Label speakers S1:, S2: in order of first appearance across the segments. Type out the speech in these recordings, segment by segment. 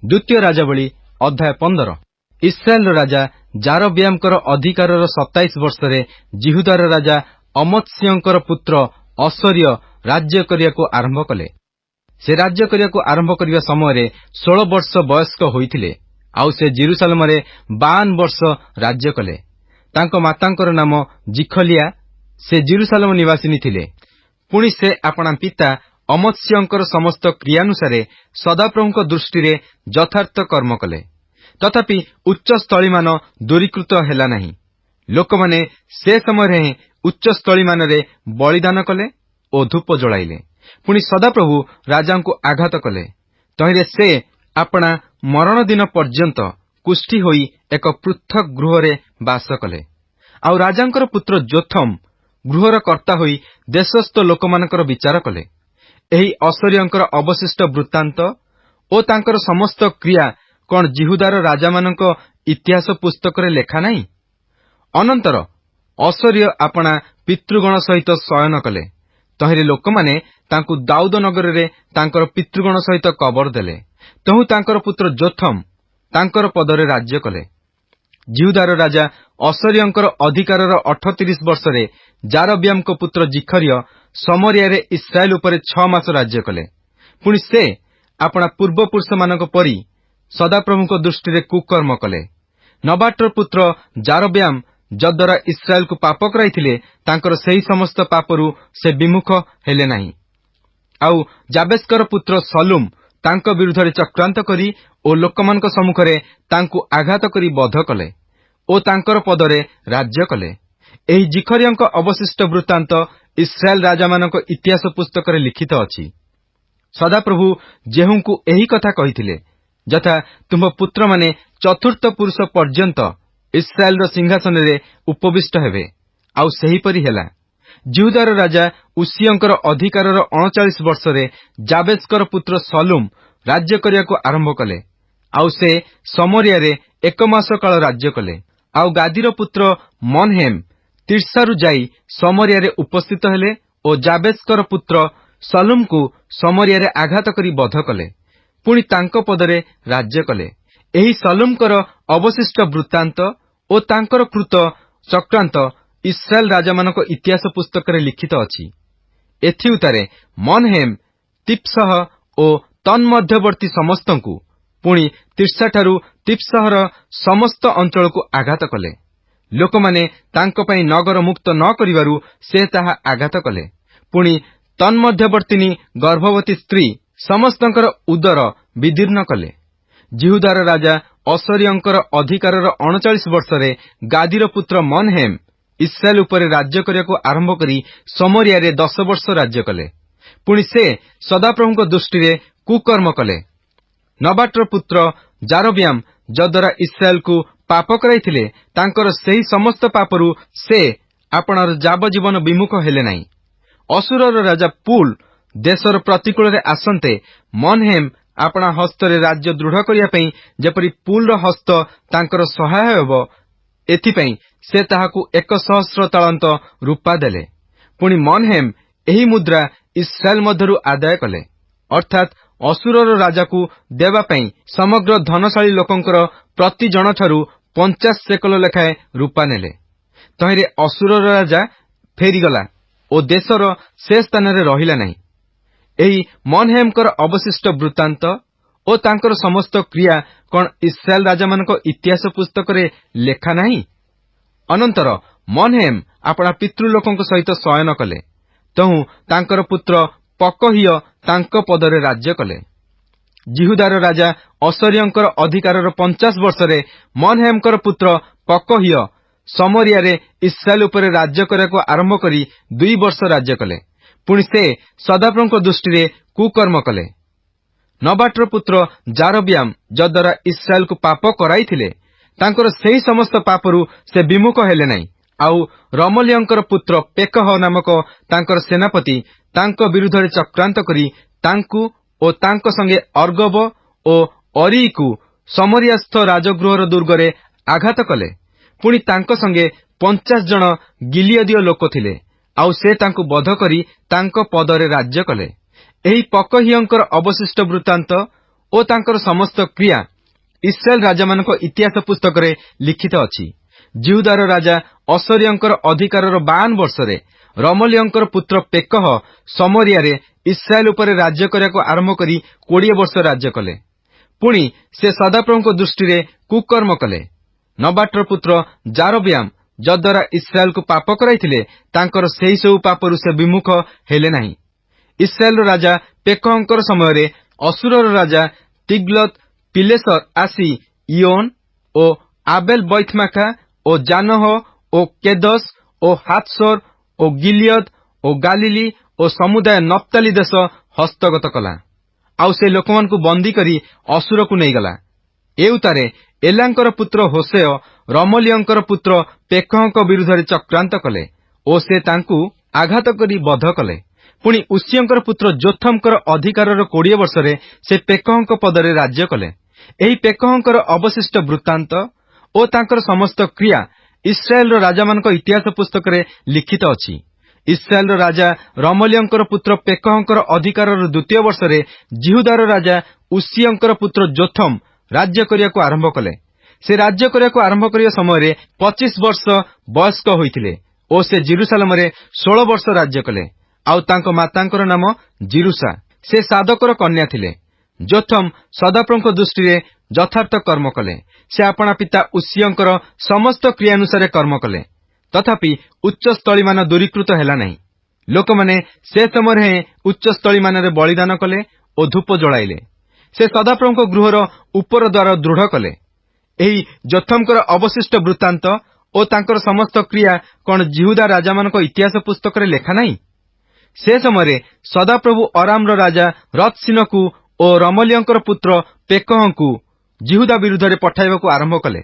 S1: द्वितीय राजावली अध्याय 15 इस्राएल राजा जारबियामकर अधिकारर 27 वर्षरे जिहुदार राजा अमत्सिंहकर पुत्र असर्य राज्य करियाको आरंभ कले। से राज्य करियाको आरंभ करिया समय 16 वर्ष वयस्क होइथिले। आउ से जेरुसालेमरे 52 वर्ष राज्य कले। तांको मातांकर नाम जिखलिया, से जेरुसालेम निवासिनी थिले। पुणी से आपणा पिता अमत्सिंहकर समस्त क्रियानुसारे सदाप्रभुଙ୍କ दृष्टिरे यथार्थ कर्म कले। तथापि उच्च स्थली मान दूरीकृत हेला नाही। लोकमाने से समय उच्च स्थली मानरे बलिदान कले ओ धूप जळाइले। पुणी सदाप्रभु राजांको आघात कले। तहिरे से आपणा मरण दिन पर्यंत कुष्ठी होई एक पृथक गृहरे बास कले। आउ राजांकर पुत्र जोथम गृहर कर्ता होई देशस्थ लोकमानकर विचार कले। एही असर्यंकर अवशिष्ट वृत्तांत ओ तांकर समस्त क्रिया कौन जिहुदार राजामानक इतिहास पुस्तकरे लेखा नाही? अनंतर असर्य आपणा पितृगण सहित शयन कले। तहिरे लोकमाने तांकु दाऊद नगररे तांकर पितृगण सहित कबर देले। तहु तांकर पुत्र जोथम तांकर पदरे राज्य कले। जिहुदार राजा असर्यंकर अधिकारर 38 वर्षरे जारबियामको पुत्र जिखर्य समरियारे इस्राएल उपरे 6 मास राज्य कले। पुणी से आपणा पूर्वपुरुष मानक परी सदाप्रभुଙ୍କ दृष्टिरे कुकर्म कले। नबाटर पुत्र जारबियाम जद्वारा इस्राएल को पाप कराइथिले, तांकर सेही समस्त पापरू से विमुख हेले नाही। आउ जाबेस्कर पुत्र सलुम तांक विरुद्धरे चक्रांत करी ओ लोकमानक सम्मुखरे तांकु आघात करी बध कले ओ तांकर पदरे राज्य कले। एही जिखर्यंक अवशिष्ट वृत्तांत इस्राएल राजामानक इतिहास पुस्तकरे लिखित अछि। सदाप्रभु जेहुंकु एही कथा कहिथिले, जथा तुम पुत्र माने चतुर्थ पुरुष पर्यंत इस्राएल सिंहासन रे उपविष्ट हेबे। आउ सेहीपरि हेला। जिहुदार राजा उसियंकर अधिकारर 39 वर्षरे जाबेस्कर पुत्र सलुम राज्य करियाको आरंभ कले। आउ से समरियारे 1 मास काल राज्य कले। आउ गादीर पुत्र मनहेम तिर्सारु जाई समरियारे उपस्थित हेले ओ जाबेस्कर पुत्र सलुमकु समरियारे आघात करी बध कले। पुणी तांको पदरे राज्य कले। एही सलुमकर अवशिष्ट वृत्तांत ओ तांकर कृत चक्रांत इस्राएल राजामानक इतिहास पुस्तकरे लिखित अछि। एथि उतारे मनहेम तिप्सह ओ तन्मध्यवर्ती समस्तंकु, पुणी तिर्साठारु तिप्सहर समस्त अंचलकु आघात कले। लोकमाने तांको पई नगर मुक्त न करिवारु से ताहा आघात कले। पुणी तन्मध्यवर्तीनी गर्भवती स्त्री समस्तंकर उदर विदीर्ण कले। जिहुदार राजा असर्यंकर अधिकारर 39 वर्षरे गादीर पुत्र मनहेम इस्राएल उपरे राज्य करियाको आरंभ करी समरियारे 10 वर्ष राज्य कले। पुणी से सदाप्रभुଙ୍କ दृष्टिरे कुकर्म कले। नबाटर पुत्र जारबियाम जद्वारा इस्राएल को पाप कराइथिले, तांकर सेही समस्त पापरू से आपणार जाबजीवन विमुख हेले नाही। असुरर राजा पुल देशर प्रतिकूल आसंते मनहेम आपणा हस्तरे राज्य दृढ़ करिया पई जेपरि पुलर हस्त तांकर सहाय हेबो, एथिपई से ताहाकु 100 तालंत रूपा देले। पुणी मनहेम एही मुद्रा इस्राएल मध्यरु आदाय कले, अर्थात असुरर राजाकु देवा पई समग्र धनशाली लोकंकर प्रति जनठारु 50 सेकल लेखाए रूपा नेले। तहिरे असुरर राजा फेरीगला ओ देशर से स्थानरे रहिला नाही। एही मनहेमकर अवशिष्ट वृत्तांत ओ तांकर समस्त क्रिया कौन इस्राएल राजामानक इतिहास पुस्तकरे लेखा नाही? अनंतर मनहेम आपणा पितृलोकंक सहित शयन कले। तहु तांकर पुत्र पकहिय तांक पदरे राज्य कले। जिहुदार राजा असर्यंकर अधिकारर 50 वर्षरे मनहेमकर पुत्र पकहिय समरियारे इस्राएल उपरे राज्य करियाको आरंभ करी 2 वर्ष राज्य कले। पुणी से सदाप्रभुଙ୍କ दृष्टिरे कुकर्म कले। नबाटर पुत्र जारबियाम जद्वारा इस्राएल को पाप कराइथिले, तांकर सेही समस्त पापरू से विमुख हेले नाही। आउ रमलियंकर पुत्र पेकह नामक तांकर सेनापति तांको विरुद्धरे चक्रांत करी तांकु ओ तांको संगे अर्गब ओ अरीकु समरियास्थ राजगृहर दुर्गरे आघात कले। पुणी तांको संगे 50 जन गिलियदीय लोक थिले। आउ से तांकु बध करी तांको पदरे राज्य कले। एही पकहियंकर अवशिष्ट वृत्तांत ଓ ତାଙ୍କର ସମସ୍ତ କ୍ରିୟା ଇସ୍ରାଏଲ ରାଜାମାନଙ୍କ ଇତିହାସ ପୁସ୍ତକରେ ଲିଖିତ ଅଛି। ଜିହୁଦାର ରାଜା ଅସରିୟଙ୍କର ଅଧିକାରର 52 ବର୍ଷରେ ରମଲିୟଙ୍କର ପୁତ୍ର ପେକହ ସମରିୟାରେ ଇସ୍ରାଏଲ ଉପରେ ରାଜ୍ୟ କରିବାକୁ ଆରମ୍ଭ କରି 20 ବର୍ଷ ରାଜ୍ୟ କଲେ। ପୁଣି ସେ ସଦାପ୍ରଭୁଙ୍କ ଦୃଷ୍ଟିରେ କୁକର୍ମ କଲେ। ନବାଟର ପୁତ୍ର ଜାରବିୟାମ ଯଦ୍ୱାରା ଇସ୍ରାଏଲକୁ ପାପ କରାଇଥିଲେ, ତାଙ୍କର ସେହି ସବୁ ପାପରୁ ସେ ବିମୁଖ ହେଲେ ନାହିଁ। ଇସ୍ରାଏଲର ରାଜା ପେକହଙ୍କର ସମୟରେ ଅସୁରର ରାଜା ତିଗ୍ଲତ ପିଲେସର ଆସି ଇଓନ ଓ ଆବେଲ ବୈଥମାଖା ଓ ଜାନହ ଓ କେଦସ ଓ ହାତସୋର ଓ ଗିଲିୟଦ ଓ ଗାଲିଲି ଓ ସମୁଦାୟ ନପ୍ତାଲି ଦେଶ ହସ୍ତଗତ କଲା। ଆଉ ସେ ଲୋକମାନଙ୍କୁ ବନ୍ଦୀ କରି ଅସୁରକୁ ନେଇଗଲା। ଏଉତାରେ ଏଲାଙ୍କର ପୁତ୍ର ହୋସେୟ ରମଲିୟଙ୍କର ପୁତ୍ର ପେକହଙ୍କ ବିରୁଦ୍ଧରେ ଚକ୍ରାନ୍ତ କଲେ ଓ ସେ ତାଙ୍କୁ ଆଘାତ କରି ବଧ କଲେ। ପୁଣି ଉସିୟଙ୍କର ପୁତ୍ର ଯୋଥମଙ୍କର ଅଧିକାରର 20 ବର୍ଷରେ ସେ ପେକହଙ୍କ ପଦରେ ରାଜ୍ୟ କଲେ। ଏହି ପେକହଙ୍କର ଅବଶିଷ୍ଟ ବୃତ୍ତାନ୍ତ ଓ ତାଙ୍କର ସମସ୍ତ କ୍ରିୟା ଇସ୍ରାଏଲର ରାଜାମାନଙ୍କ ଇତିହାସ ପୁସ୍ତକରେ ଲିଖିତ ଅଛି। ଇସ୍ରାଏଲର ରାଜା ରମଲିୟଙ୍କର ପୁତ୍ର ପେକହଙ୍କର ଅଧିକାରର 2ୟ ବର୍ଷରେ ଜିହୁଦାର ରାଜା ଉସିୟଙ୍କର ପୁତ୍ର ଯୋଥମ ରାଜ୍ୟ କରିବାକୁ ଆରମ୍ଭ କଲେ। ସେ ରାଜ୍ୟ କରିବାକୁ ଆରମ୍ଭ କରିବା ସମୟରେ 25 ବର୍ଷ ବୟସ୍କ ହୋଇଥିଲେ ଓ ସେ ଜେରୁସାଲେମରେ 16 ବର୍ଷ ରାଜ୍ୟ କଲେ। ଆଉ ତାଙ୍କ ମାତାଙ୍କର ନାମ ଜିରୁଷା। ସେ ସାଦକର କନ୍ୟା ଥିଲେ। ଯୋଥମ ସଦାପ୍ରଭୁଙ୍କ ଦୃଷ୍ଟିରେ ଯଥାର୍ଥ କର୍ମ କଲେ। ସେ ଆପଣା ପିତା ଉସିୟଙ୍କର ସମସ୍ତ କ୍ରିୟାନୁସାରେ କର୍ମ କଲେ। ତଥାପି ଉଚ୍ଚସ୍ଥଳୀମାନ ଦୂରୀକୃତ ହେଲା ନାହିଁ। ଲୋକମାନେ ସେ ସମୟରେ ଉଚ୍ଚସ୍ଥଳୀମାନରେ ବଳିଦାନ କଲେ ଓ ଧୂପ ଜଳାଇଲେ। ସେ ସଦାପ୍ରଭୁଙ୍କ ଗୃହର ଉପର ଦ୍ୱାର ଦୃଢ଼ କଲେ। ଏହି ଯୋଥମଙ୍କର ଅବଶିଷ୍ଟ ବୃତ୍ତାନ୍ତ ଓ ତାଙ୍କର ସମସ୍ତ କ୍ରିୟା କଣ ଜିହୁଦା ରାଜାମାନଙ୍କ ଇତିହାସ ପୁସ୍ତକରେ ଲେଖା ନାହିଁ? ସେ ସମୟରେ ସଦାପ୍ରଭୁ ଅରାମର ରାଜା ରଥସିନକୁ ଓ ରମଲିୟଙ୍କର ପୁତ୍ର ପେକହଙ୍କୁ ଜିହୁଦା ବିରୁଦ୍ଧରେ ପଠାଇବାକୁ ଆରମ୍ଭ କଲେ।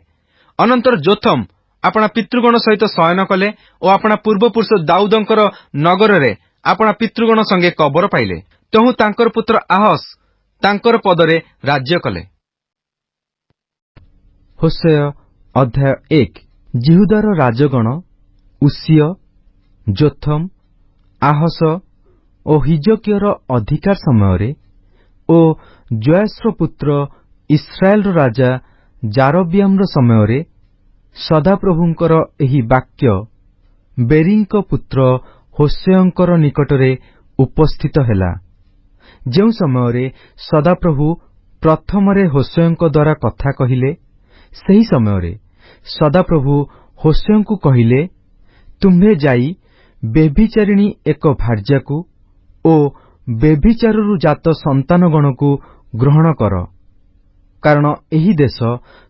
S1: ଅନନ୍ତର ଯୋଥମ ଆପଣା ପିତୃଗଣ ସହିତ ଶୟନ କଲେ ଓ ଆପଣା ପୂର୍ବପୁରୁଷ ଦାଉଦଙ୍କର ନଗରରେ ଆପଣା ପିତୃଗଣ ସଙ୍ଗେ କବର ପାଇଲେ। ତହୁଁ ତାଙ୍କର ପୁତ୍ର ଆହସ ତାଙ୍କର ପଦରେ ରାଜ୍ୟ କଲେ।
S2: ହୋସେୟ ଅଧ୍ୟାୟ 1। ଜିହୁଦାର ରାଜଗଣ ଉସିୟ, ଯୋଥମ, ଆହସ ଓ ହିଜକିୟର ଅଧିକାର ସମୟରେ ଓ ଜୋଆସର ପୁତ୍ର ଇସ୍ରାଏଲର ରାଜା ଜାରବିୟାମର ସମୟରେ ସଦାପ୍ରଭୁଙ୍କର ଏହି ବାକ୍ୟ ବେରିଙ୍କ ପୁତ୍ର ହୋସେୟଙ୍କର ନିକଟରେ ଉପସ୍ଥିତ ହେଲା। ଯେଉଁ ସମୟରେ ସଦାପ୍ରଭୁ ପ୍ରଥମରେ ହୋସେୟଙ୍କ ଦ୍ୱାରା କଥା କହିଲେ, ସେହି ସମୟରେ ସଦାପ୍ରଭୁ ହୋସେୟଙ୍କୁ କହିଲେ, ତୁମ୍ଭେ ଯାଇ ବ୍ୟଭିଚାରିଣୀ ଏକ ଭାର୍ଯ୍ୟାକୁ ଓ ବ୍ୟଭିଚାରରୁ ଜାତ ସନ୍ତାନଗଣକୁ ଗ୍ରହଣ କର, କାରଣ ଏହି ଦେଶ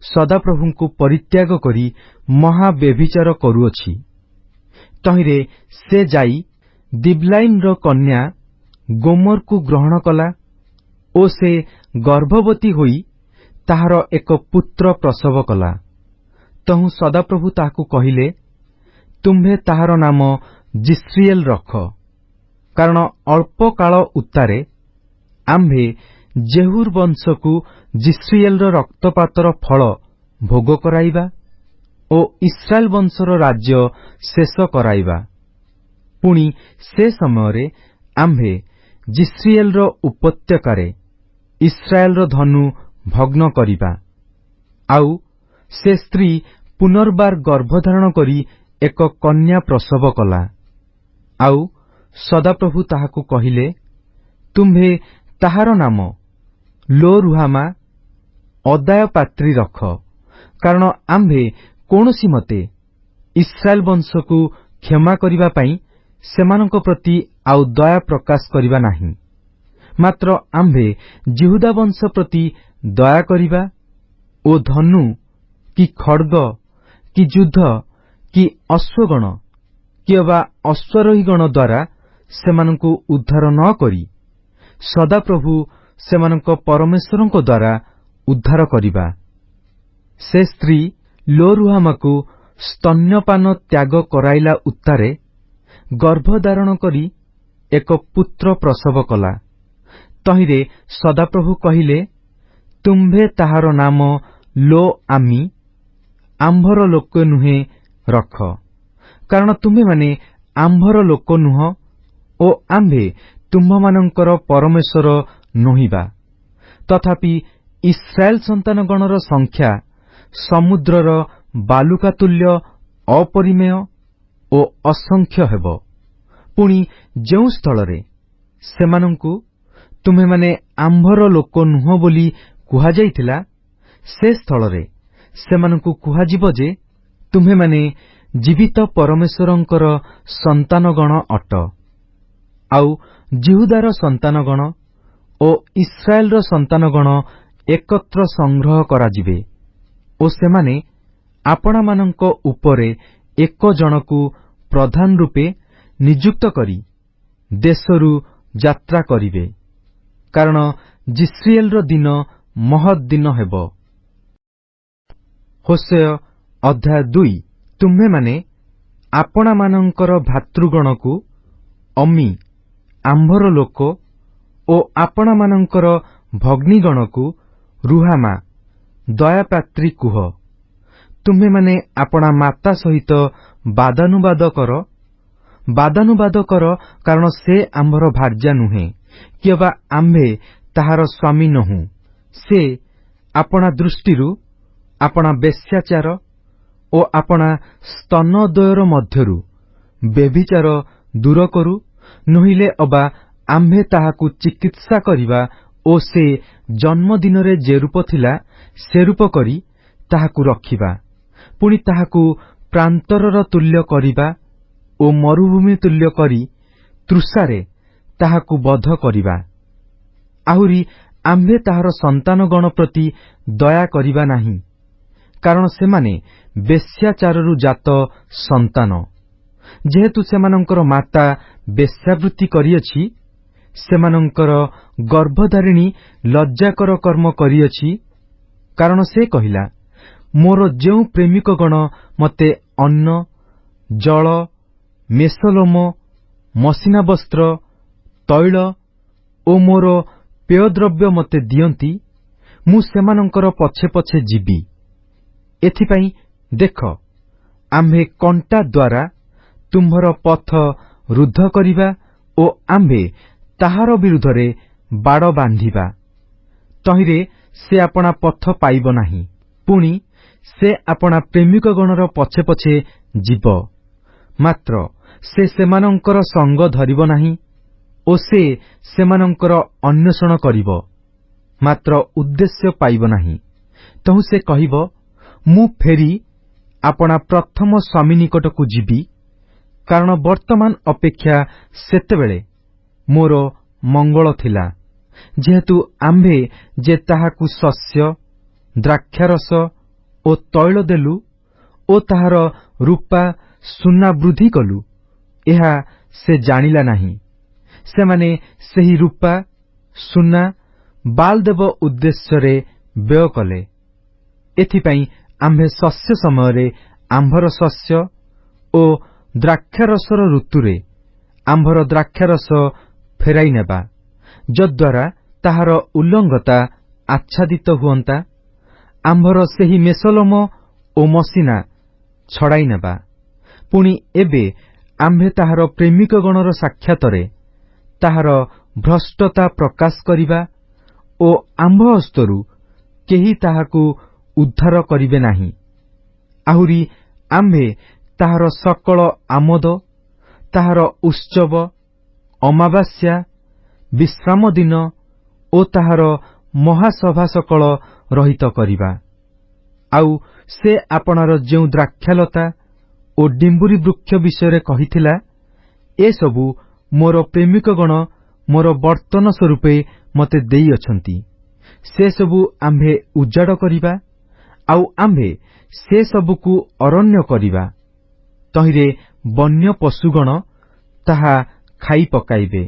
S2: ସଦାପ୍ରଭୁଙ୍କୁ ପରିତ୍ୟାଗ କରି ମହା ବ୍ୟଭିଚାର କରୁଅଛି। ତହିଁରେ ସେ ଯାଇ ଦିବ୍ଲାଇମର କନ୍ୟା ଗୋମରକୁ ଗ୍ରହଣ କଲା ଓ ସେ ଗର୍ଭବତୀ ହୋଇ ତାହାର ଏକ ପୁତ୍ର ପ୍ରସବ କଲା। ତହୁଁ ସଦାପ୍ରଭୁ ତାହାକୁ କହିଲେ, ତୁମ୍ଭେ ତାହାର ନାମ ଜିସ୍ରିଏଲ ରଖ, କାରଣ ଅଳ୍ପ କାଳ ଉତ୍ତାରେ ଆମ୍ଭେ ଜେହୁର ବଂଶକୁ ଜିସ୍ରିଏଲର ରକ୍ତପାତର ଫଳ ଭୋଗ କରାଇବା ଓ ଇସ୍ରାଏଲ ବଂଶର ରାଜ୍ୟ ଶେଷ କରାଇବା। ପୁଣି ସେ ସମୟରେ ଆମ୍ଭେ ଜିସ୍ରିଏଲର ଉପତ୍ୟକାରେ ଇସ୍ରାଏଲର ଧନୁ ଭଗ୍ନ କରିବା। ଆଉ ସେ ସ୍ତ୍ରୀ ପୁନର୍ବାର ଗର୍ଭଧାରଣ କରି ଏକ କନ୍ୟା ପ୍ରସବ କଲା। ଆଉ ସଦାପ୍ରଭୁ ତାହାକୁ କହିଲେ, ତୁମ୍ଭେ ତାହାର ନାମ ଲୋ ରୁହାମା ଅଦାୟ ପାତ୍ରୀ ରଖ, କାରଣ ଆମ୍ଭେ କୌଣସି ମତେ ଇସ୍ରାଏଲ ବଂଶକୁ କ୍ଷମା କରିବା ପାଇଁ ସେମାନଙ୍କ ପ୍ରତି ଆଉ ଦୟା ପ୍ରକାଶ କରିବା ନାହିଁ। ମାତ୍ର ଆମ୍ଭେ ଜିହୁଦା ବଂଶ ପ୍ରତି ଦୟା କରିବା ଓ ଧନୁ କି ଖଡ୍ଗ କି ଯୁଦ୍ଧ କି ଅଶ୍ୱଗଣ କି ଅବା ଅଶ୍ୱାରୋହୀଗଣ ଦ୍ୱାରା ସେମାନଙ୍କୁ ଉଦ୍ଧାର ନ କରି ସଦାପ୍ରଭୁ ସେମାନଙ୍କ ପରମେଶ୍ୱରଙ୍କ ଦ୍ୱାରା ଉଦ୍ଧାର କରିବା। ସେ ସ୍ତ୍ରୀ ଲୋ ରୁହାମାକୁ ସ୍ତନ୍ୟପାନ ତ୍ୟାଗ କରାଇଲା ଉତ୍ତାରେ ଗର୍ଭଧାରଣ କରି ଏକ ପୁତ୍ର ପ୍ରସବ କଲା। ତହିଁରେ ସଦାପ୍ରଭୁ କହିଲେ, ତୁମ୍ଭେ ତାହାର ନାମ ଲୋ ଆମି ଆମ୍ଭର ଲୋକ ନୁହେଁ ରଖ, କାରଣ ତୁମ୍ଭେମାନେ ଆମ୍ଭର ଲୋକ ନୁହଁ ଓ ଆମ୍ଭେ ତୁମ୍ଭମାନଙ୍କର ପରମେଶ୍ୱର ନୋହିବା। ତଥାପି ଇସ୍ରାଏଲ ସନ୍ତାନଗଣର ସଂଖ୍ୟା ସମୁଦ୍ରର ବାଲୁକା ତୁଲ୍ୟ ଅପରିମେୟ ଓ ଅସଂଖ୍ୟ ହେବ। ପୁଣି ଯେଉଁ ସ୍ଥଳରେ ସେମାନଙ୍କୁ ତୁମେମାନେ ଆମ୍ଭର ଲୋକ ନୁହଁ ବୋଲି କୁହାଯାଇଥିଲା, ସେ ସ୍ଥଳରେ ସେମାନଙ୍କୁ କୁହାଯିବ ଯେ ତୁମେମାନେ ଜୀବିତ ପରମେଶ୍ୱରଙ୍କର ସନ୍ତାନଗଣ ଅଟ। ଆଉ ଜିହୁଦାର ସନ୍ତାନଗଣ ଓ ଇସ୍ରାଏଲର ସନ୍ତାନଗଣ ଏକତ୍ର ସଂଗ୍ରହ କରାଯିବେ ଓ ସେମାନେ ଆପଣମାନଙ୍କ ଉପରେ ଏକ ଜଣକୁ ପ୍ରଧାନ ରୂପେ ନିଯୁକ୍ତ କରି ଦେଶରୁ ଯାତ୍ରା କରିବେ, କାରଣ ଜିସ୍ରିଏଲର ଦିନ ମହତ୍ ଦିନ ହେବ। ହୋଶେୟ ଅଧ୍ୟାୟ 2। ତୁମ୍ଭେମାନେ ଆପଣମାନଙ୍କର ଭାତୃଗଣକୁ ଅମି ଆମ୍ଭର ଲୋକ ଓ ଆପଣମାନଙ୍କର ଭଗ୍ନୀଗଣକୁ ରୁହାମା ଦୟାପାତ୍ରୀ କୁହ। ତୁମ୍ଭେମାନେ ଆପଣା ମାତା ସହିତ ବାଦାନୁବାଦ କର, କାରଣ ସେ ଆମ୍ଭର ଭାର୍ଯ୍ୟା ନୁହେଁ, କିଏବା ଆମ୍ଭେ ତାହାର ସ୍ୱାମୀ ନୋହୁଁ। ସେ ଆପଣା ଦୃଷ୍ଟିରୁ ଆପଣା ବେଶ୍ୟାଚାର ଓ ଆପଣା ସ୍ତନଦ୍ୱୟର ମଧ୍ୟରୁ ବ୍ୟଭିଚାର ଦୂର କରୁ, ନୋହିଲେ ଅବା ଆମ୍ଭେ ତାହାକୁ ଚିକିତ୍ସା କରିବା ଓ ସେ ଜନ୍ମଦିନରେ ଯେ ରୂପ ଥିଲା ସେ ରୂପ କରି ତାହାକୁ ରଖିବା, ପୁଣି ତାହାକୁ ପ୍ରାନ୍ତରର ତୁଲ୍ୟ କରିବା ଓ ମରୁଭୂମି ତୁଲ୍ୟ କରି ତୃଷାରେ ତାହାକୁ ବଧ କରିବା। ଆହୁରି ଆମ୍ଭେ ତାହାର ସନ୍ତାନଗଣ ପ୍ରତି ଦୟା କରିବା ନାହିଁ, କାରଣ ସେମାନେ ବେଶ୍ୟାଚାରରୁ ଜାତ ସନ୍ତାନ। ଯେହେତୁ ସେମାନଙ୍କର ମାତା ବେଶ୍ୟାବୃତ୍ତି କରିଅଛି, ସେମାନଙ୍କର ଗର୍ଭଧାରିଣୀ ଲଜ୍ଜାକର କର୍ମ କରିଅଛି, କାରଣ ସେ କହିଲା, ମୋର ଯେଉଁ ପ୍ରେମିକଗଣ ମତେ ଅନ୍ନ, ଜଳ, ମେସଲୋମ, ମସିନା ବସ୍ତ୍ର, ତୈଳ ଓ ମୋର ପେୟଦ୍ରବ୍ୟ ମତେ ଦିଅନ୍ତି, ମୁଁ ସେମାନଙ୍କର ପଛେ ପଛେ ଯିବି। ଏଥିପାଇଁ ଦେଖ, ଆମ୍ଭେ କଣ୍ଟା ଦ୍ୱାରା ତୁମ୍ଭର ପଥ ରୁଦ୍ଧ କରିବା ଓ ଆମ୍ଭେ ତାହାର ବିରୁଦ୍ଧରେ ବାଡ଼ ବାନ୍ଧିବା। ତହିଁରେ ସେ ଆପଣା ପଥ ପାଇବ ନାହିଁ। ପୁଣି ସେ ଆପଣା ପ୍ରେମିକଗଣର ପଛେ ପଛେ ଯିବ, ମାତ୍ର ସେ ସେମାନଙ୍କର ସଙ୍ଗ ଧରିବ ନାହିଁ ଓ ସେ ସେମାନଙ୍କର ଅନ୍ୱେଷଣ କରିବ, ମାତ୍ର ଉଦ୍ଦେଶ୍ୟ ପାଇବ ନାହିଁ। ତହୁଁ ସେ କହିବ, ମୁଁ ଫେରି ଆପଣା ପ୍ରଥମ ସ୍ୱାମୀ ନିକଟକୁ ଯିବି, କାରଣ ବର୍ତ୍ତମାନ ଅପେକ୍ଷା ସେତେବେଳେ ମୋର ମଙ୍ଗଳ ଥିଲା, ଯେହେତୁ ଆମ୍ଭେ ଯେ ତାହାକୁ ଶସ୍ୟ, ଦ୍ରାକ୍ଷାରସ ଓ ତୈଳ ଦେଲୁ ଓ ତାହାର ରୂପା ସୁନା ବୃଦ୍ଧି କଲୁ, ଏହା ସେ ଜାଣିଲା ନାହିଁ। ସେମାନେ ସେହି ରୂପା ସୁନା ବାଲଦେବ ଉଦ୍ଦେଶ୍ୟରେ ବ୍ୟୟ କଲେ। ଏଥିପାଇଁ ଆମ୍ଭେ ଶସ୍ୟ ସମୟରେ ଆମ୍ଭର ଶସ୍ୟ ଓ ଦ୍ରାକ୍ଷାରସର ଋତୁରେ ଆମ୍ଭର ଦ୍ରାକ୍ଷାରସ ଫେରାଇ ନେବା, ଯଦ୍ୱାରା ତାହାର ଉଲ୍ଲଂଘତା ଆଚ୍ଛାଦିତ ହୁଅନ୍ତା। ଆମ୍ଭର ସେହି ମେସଲୋମ ଓ ମସିନା ଛଡ଼ାଇ ନେବା। ପୁଣି ଏବେ ଆମ୍ଭେ ତାହାର ପ୍ରେମିକଗଣର ସାକ୍ଷାତରେ ତାହାର ଭ୍ରଷ୍ଟତା ପ୍ରକାଶ କରିବା ଓ ଆମ୍ଭ ହସ୍ତରୁ କେହି ତାହାକୁ ଉଦ୍ଧାର କରିବେ ନାହିଁ। ଆହୁରି ଆମ୍ଭେ ତାହାର ସକଳ ଆମୋଦ, ତାହାର ଉତ୍ସବ, ଅମାବାସ୍ୟା, ବିଶ୍ରାମ ଦିନ ଓ ତାହାର ମହାସଭା ସକଳ ରହିତ କରିବା। ଆଉ ସେ ଆପଣାର ଯେଉଁ ଦ୍ରାକ୍ଷାଲତା ଓ ଡିମ୍ବୁରି ବୃକ୍ଷ ବିଷୟରେ କହିଥିଲା, ଏସବୁ ମୋର ପ୍ରେମିକଗଣ ମୋର ବର୍ତ୍ତନ ସ୍ୱରୂପେ ମତେ ଦେଇଅଛନ୍ତି। ସେସବୁ ଆମ୍ଭେ ଉଜାଡ଼ କରିବା, ଆଉ ଆମ୍ଭେ ସେ ସବୁକୁ ଅରଣ୍ୟ କରିବା। ତହିଁରେ ବନ୍ୟ ପଶୁଗଣ ତାହା ଖାଇ ପକାଇବେ।